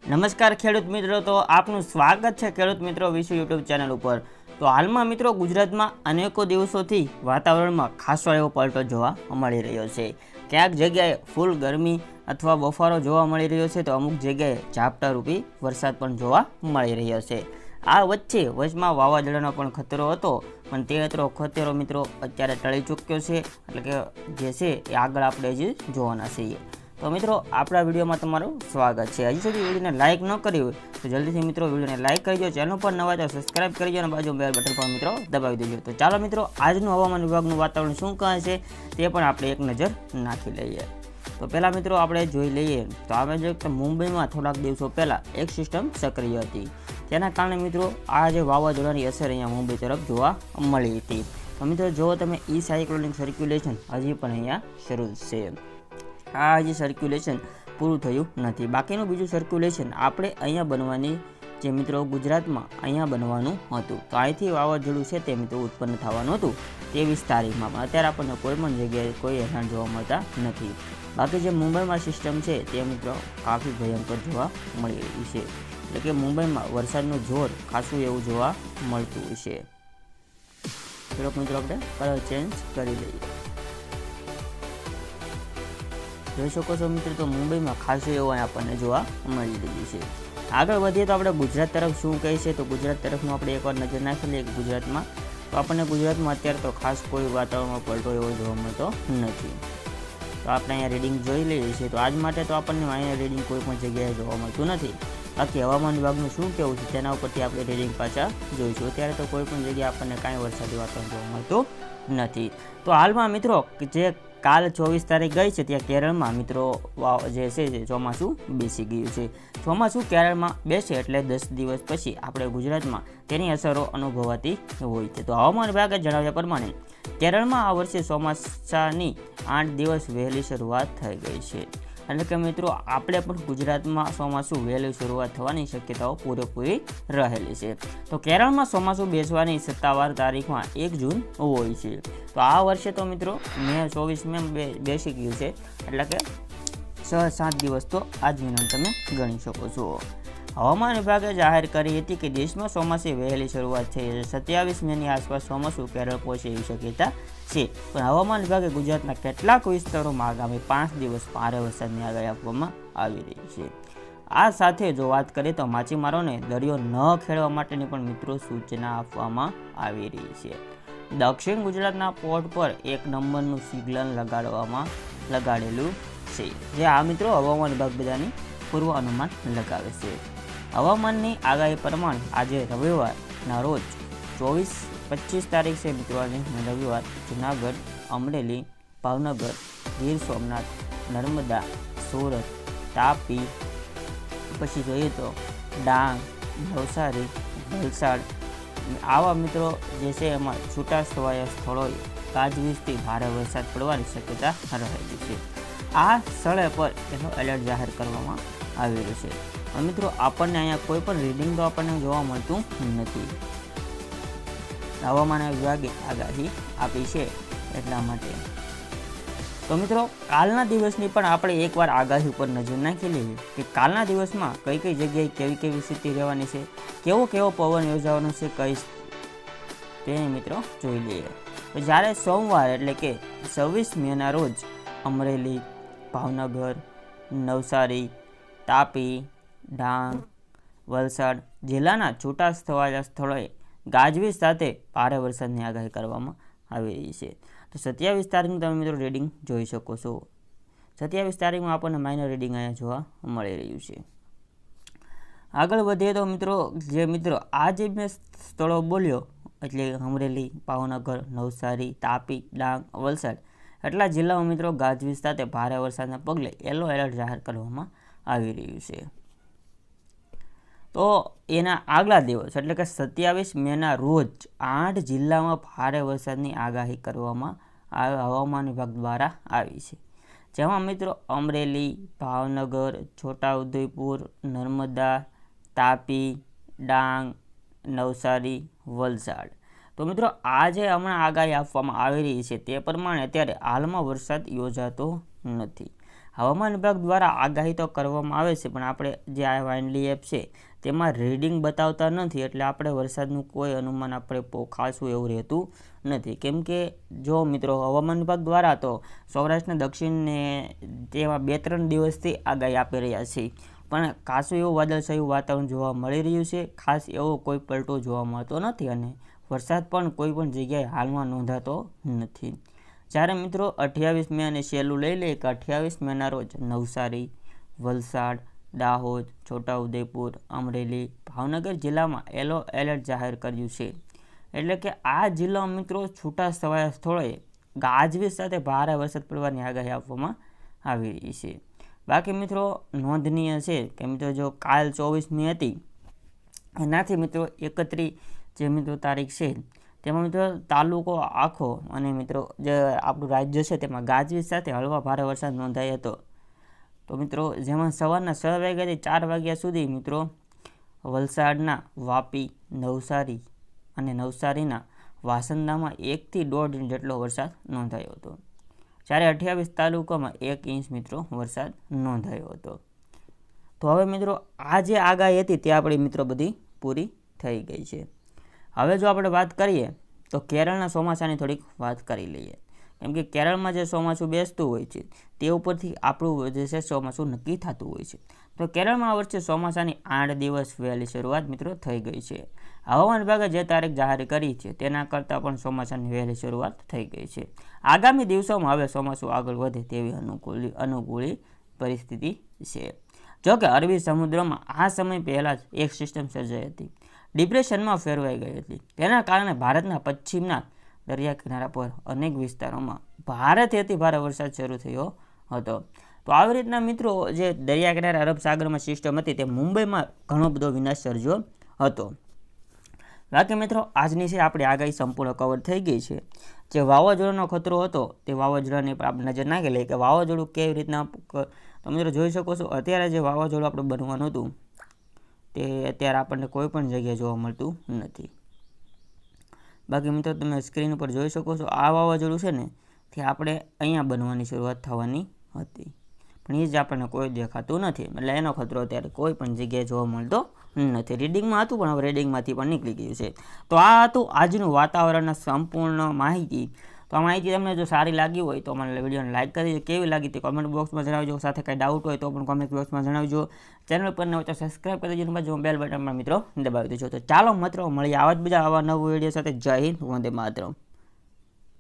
નમસ્કાર ખેડૂત મિત્રો, તો આપનું સ્વાગત છે ખેડૂત મિત્રો વિશે યુટ્યુબ ચેનલ ઉપર। તો હાલમાં મિત્રો ગુજરાતમાં અનેકો દિવસોથી વાતાવરણમાં ખાસો એવો પલટો જોવા મળી રહ્યો છે। ક્યાંક જગ્યાએ ફૂલ ગરમી અથવા બફારો જોવા મળી રહ્યો છે, તો અમુક જગ્યાએ ઝાપટારૂપી વરસાદ પણ જોવા મળી રહ્યો છે। આ વચમાં વાવાઝોડાનો પણ ખતરો હતો, પણ તે ખતરો મિત્રો અત્યારે ટળી ચૂક્યો છે, એટલે કે જે છે એ આગળ આપણે હજી જોવાના છીએ। તો મિત્રો આપણા વિડીયોમાં તમારું સ્વાગત છે। હજી સુધી વિડીયોને લાઇક ન કરી હોય તો જલ્દીથી મિત્રો વિડીયોને લાઇક કરજો, ચેનલ પર નવા તો સબસ્ક્રાઇબ કરજો અને બાજુ બેલ બટન પર મિત્રો દબાવી દેજો। તો ચાલો મિત્રો આજનું હવામાન વિભાગનું વાતાવરણ શું કહે છે તે પણ આપણે એક નજર નાખી લઈએ। તો પહેલાં મિત્રો આપણે જોઈ લઈએ તો આપણે જો કે મુંબઈમાં થોડાક દિવસો પહેલાં એક સિસ્ટમ સક્રિય હતી, તેના કારણે મિત્રો આ જે વાવાઝોડાની અસર અહીંયા મુંબઈ તરફ જોવા મળી હતી। તો મિત્રો જો તમે સાયક્લોનિક સર્ક્યુલેશન હજી પણ અહીંયા શરૂ છે, આ હજી સર્ક્યુલેશન પૂરું થયું નથી। બાકીનું બીજું સર્ક્યુલેશન આપણે અહીંયા બનવાની જે મિત્રો ગુજરાતમાં અહીંયા બનવાનું હતું, તો અહીંથી વાવાઝોડું છે તે મિત્રો ઉત્પન્ન થવાનું હતું 23 તારીખમાં, પણ અત્યારે આપણને કોઈ પણ જગ્યાએ કોઈ એના જોવા મળતા નથી। બાકી જે મુંબઈમાં સિસ્ટમ છે તે મિત્રો કાફી ભયંકર જોવા મળી રહી છે, એટલે કે મુંબઈમાં વરસાદનું જોર ખાસું એવું જોવા મળતું છે। થોડોક મિત્રો આપણે કલર ચેન્જ કરી લઈએ, જોઈ શકો છો મિત્રો। તો મુંબઈમાં ખાસું એવું આપણને જોવા મળી રહ્યું છે। આગળ વધીએ તો આપણે ગુજરાત તરફ શું કહે છે, તો ગુજરાત તરફનું આપણે એકવાર નજર નાખી લઈએ ગુજરાતમાં। તો આપણને ગુજરાતમાં અત્યારે તો ખાસ કોઈ વાતાવરણમાં પલટો એવો જોવા મળતો નથી, તો આપણે અહીંયા રીડિંગ જોઈ લઈએ છીએ। તો આજ માટે તો આપણને અહીંયા રીડિંગ કોઈ પણ જગ્યાએ જોવા મળતું નથી। બાકી હવામાન વિભાગનું શું કહેવું છે તેના ઉપરથી આપણે રીડિંગ પાછા જોઈશું। અત્યારે તો કોઈ પણ જગ્યાએ આપણને કાંઈ વરસાદી વાતાવરણ જોવા મળતું નથી। તો હાલમાં મિત્રો જે કાલ 24 તારીખ ગઈ છે ત્યાં કેરળમાં મિત્રો જે છે ચોમાસું બેસી ગયું છે। ચોમાસું કેરળમાં બેસે એટલે 10 દિવસ પછી આપણે ગુજરાતમાં તેની અસરો અનુભવાતી હોય છે। તો હવામાન વિભાગે જણાવ્યા પ્રમાણે કેરળમાં આ વર્ષે ચોમાસાની 8 દિવસ વહેલી શરૂઆત થઈ ગઈ છે, એટલે કે મિત્રો આપણે પણ ગુજરાતમાં ચોમાસું વહેલી શરૂઆત થવાની શક્યતાઓ પૂરેપૂરી રહેલી છે। તો કેરળમાં ચોમાસું બેસવાની સત્તાવાર તારીખમાં 1 જૂન હોય છે। તો આ વર્ષે તો મિત્રો 24 મે બેસી ગયું છે, એટલે કે 6-7 દિવસ તો આજ મહિના તમે ગણી શકો છો। હવામાન વિભાગે જાહેર કરી હતી કે દેશમાં ચોમાસી વહેલી શરૂઆત થઈ છે, 27 મેની આસપાસ ચોમાસું કેરળ પહોંચે એવી શક્યતા છે, પણ હવામાન વિભાગે ગુજરાતના કેટલાક વિસ્તારોમાં આગામી 5 દિવસ ભારે વરસાદની આગાહી આપવામાં આવી રહી છે। આ સાથે જો વાત કરીએ તો માછીમારોને દરિયો ન ખેડવા માટેની પણ મિત્રો સૂચના આપવામાં આવી રહી છે। દક્ષિણ ગુજરાતના પોર્ટ પર 1 નંબરનું સિગ્નલ લગાડેલું છે, જે આ મિત્રો હવામાન વિભાગ બધાની પૂર્વ અનુમાન લગાવે છે। હવામાનની આગાહી પ્રમાણે આજે રવિવારના રોજ 25 તારીખ છે મિત્રો, રવિવાર જૂનાગઢ, અમરેલી, ભાવનગર, ગીર સોમનાથ, નર્મદા, સુરત, તાપી, પછી જોઈએ તો ડાંગ, નવસારી, વલસાડ આવા મિત્રો જે છે એમાં છૂટાછવાયા સ્થળોએ ગાજવીજથી ભારે વરસાદ પડવાની શક્યતા રહેલી છે। આ સ્થળે પર એનો એલર્ટ જાહેર કરવામાં આવેલું છે, અને મિત્રો આપણને અહીંયા કોઈ પણ રીડિંગ તો આપણને જોવા મળતું નથી, હવામાન વિભાગે આગાહી આપી છે એટલા માટે। તો મિત્રો કાલના દિવસની પણ આપણે એકવાર આગાહી ઉપર નજર નાખી લઈએ કે કાલના દિવસમાં કઈ કઈ જગ્યાએ કેવી કેવી સ્થિતિ રહેવાની છે, કેવો પવન યોજાવાનો છે કઈ તેને મિત્રો જોઈ લઈએ। તો જ્યારે સોમવાર એટલે કે 26 મેના રોજ અમરેલી, ભાવનગર, નવસારી, તાપી, ડાંગ, વલસાડ જિલ્લાના છૂટાછવાયા સ્થળોએ ગાજવીજ સાથે ભારે વરસાદની આગાહી કરવામાં આવી રહી છે। તો 27 તારીખનું તમે મિત્રો રીડિંગ જોઈ શકો છો। 27 તારીખમાં આપણને માઇનર રીડિંગ અહીંયા જોવા મળી રહ્યું છે। આગળ વધીએ તો મિત્રો આ જે મેં સ્થળો બોલ્યો એટલે અમરેલી, ભાવનગર, નવસારી, તાપી, ડાંગ, વલસાડ એટલા જિલ્લામાં મિત્રો ગાજવીજ સાથે ભારે વરસાદના પગલે યલો એલર્ટ જાહેર કરવામાં આવી રહ્યું છે। તો એના આગલા દિવસ એટલે કે 27 મેના રોજ 8 જિલ્લામાં ભારે વરસાદની આગાહી કરવામાં હવામાન વિભાગ દ્વારા આવી છે, જેમાં મિત્રો અમરેલી, ભાવનગર, છોટાઉદેપુર, નર્મદા, તાપી, ડાંગ, નવસારી, વલસાડ। તો મિત્રો આ જે હમણાં આગાહી આપવામાં આવી રહી છે તે પ્રમાણે અત્યારે હાલમાં વરસાદ યોજાતો નથી, હવામાન વિભાગ દ્વારા આગાહી તો કરવામાં આવે છે, પણ આપણે જે આ વાઇન્ડલી એપ છે તેમાં રીડિંગ બતાવતા નથી, એટલે આપણે વરસાદનું કોઈ અનુમાન આપણે ખાસું એવું રહેતું નથી. કેમ કે જો મિત્રો હવામાન વિભાગ દ્વારા તો સૌરાષ્ટ્રના દક્ષિણને તેમાં 2-3 દિવસથી આગાહી આપી રહ્યા છે, પણ ખાસું એવું વાદળછાયું વાતાવરણ જોવા મળી રહ્યું છે. ખાસ એવો કોઈ પલટો જોવા મળતો નથી અને વરસાદ પણ કોઈ પણ જગ્યાએ હાલમાં નોંધાતો નથી. જ્યારે મિત્રો 28 મે અને સહેલું લઈ લે કે 28 મેના રોજ નવસારી, વલસાડ, દાહોદ, છોટાઉદેપુર, અમરેલી, ભાવનગર જિલ્લામાં યલો એલર્ટ જાહેર કર્યું છે. એટલે કે આ જિલ્લામાં મિત્રો છૂટા છવાયા સ્થળોએ ગાજવીજ સાથે ભારે વરસાદ પડવાની આગાહી આપવામાં આવી રહી છે. બાકી મિત્રો નોંધનીય છે કે મિત્રો જો કાલ 24 મી હતી, એનાથી મિત્રો 31 જે મિત્રો તારીખ છે તેમાં મિત્રો તાલુકો આખો અને મિત્રો જે આપણું રાજ્ય છે તેમાં ગાજવીજ સાથે હળવા ભારે વરસાદ નોંધાયો હતો. તો મિત્રો જેમાં સવારના 6 વાગ્યાથી 4 વાગ્યા સુધી મિત્રો વલસાડના વાપી, નવસારી અને નવસારીના વાસંદામાં 1 થી 1.5 ઇંચ જેટલો વરસાદ નોંધાયો હતો. જ્યારે 28 તાલુકામાં 1 ઇંચ મિત્રો વરસાદ નોંધાયો હતો. તો હવે મિત્રો આ જે આગાહી હતી તે આપણી મિત્રો બધી પૂરી થઈ ગઈ છે. હવે જો આપણે વાત કરીએ તો કેરળના ચોમાસાની થોડીક વાત કરી લઈએ. કેમ કે કેરળમાં જે ચોમાસું બેસતું હોય છે તે ઉપરથી આપણું જે છે ચોમાસું નક્કી થતું હોય છે. તો કેરળમાં આ વર્ષે ચોમાસાની 8 દિવસ વહેલી શરૂઆત મિત્રો થઈ ગઈ છે. હવામાન વિભાગે જે તારીખ જાહેર કરી છે તેના કરતાં પણ ચોમાસાની વહેલી શરૂઆત થઈ ગઈ છે. આગામી દિવસોમાં હવે ચોમાસું આગળ વધે તેવી અનુકૂળ પરિસ્થિતિ છે. જોકે અરબી સમુદ્રમાં આ સમય પહેલાં જ એક સિસ્ટમ સર્જાઈ હતી, ડિપ્રેશનમાં ફેરવાઈ ગઈ હતી. તેના કારણે ભારતના પશ્ચિમના દરિયા કિનારા પર અનેક વિસ્તારોમાં ભારેથી અતિ ભારે વરસાદ શરૂ થયો હતો. તો આવી રીતના મિત્રો જે દરિયા કિનારે અરબ સાગરમાં સિસ્ટમ હતી તે મુંબઈમાં ઘણો બધો વિનાશ સર્જ્યો હતો. બાકી મિત્રો આજની છે આપણી આગાહી સંપૂર્ણ કવર થઈ ગઈ છે. જે વાવાઝોડાનો ખતરો હતો તે વાવાઝોડાની આપણે નજર નાખી લઈએ કે વાવાઝોડું કેવી રીતના તો મિત્રો જોઈ શકો છો અત્યારે જે વાવાઝોડું આપણે બનવાનું હતું તે અત્યારે આપણને કોઈ પણ જગ્યાએ જોવા મળતું નથી. બાકી મિત્રો તમે સ્ક્રીન ઉપર જોઈ શકો છો આ વાવાઝોડું છે ને તે આપણે અહીંયા બનવાની શરૂઆત થવાની હતી, પણ એ જ આપણને કોઈ દેખાતું નથી. એટલે એનો ખતરો અત્યારે કોઈ પણ જગ્યાએ જોવા મળતો નથી. રીડિંગમાં હતું પણ હવે રીડિંગમાંથી પણ નીકળી ગયું છે. તો આ હતું આજનું વાતાવરણના સંપૂર્ણ માહિતી. તો આ માહિતી તમને જો સારી લાગી હોય તો મને વિડીયોને લાઇક કરી દેજો. કેવી લાગી તે કોમેન્ટ બોક્સમાં જણાવજો. સાથે કંઈ ડાઉટ હોય તો પણ કોમેન્ટ બોક્સમાં જણાવજો. ચેનલ પર ન હોય તો સબસ્ક્રાઈબ કરી દેજો, બાજુ બેલ બટન પર મિત્રો દબાવી દેજો. તો ચાલો મિત્રો મળીએ આવા જ બીજા આવા નવા વિડીયો સાથે. જય હિન્દ, વંદે માતરમ.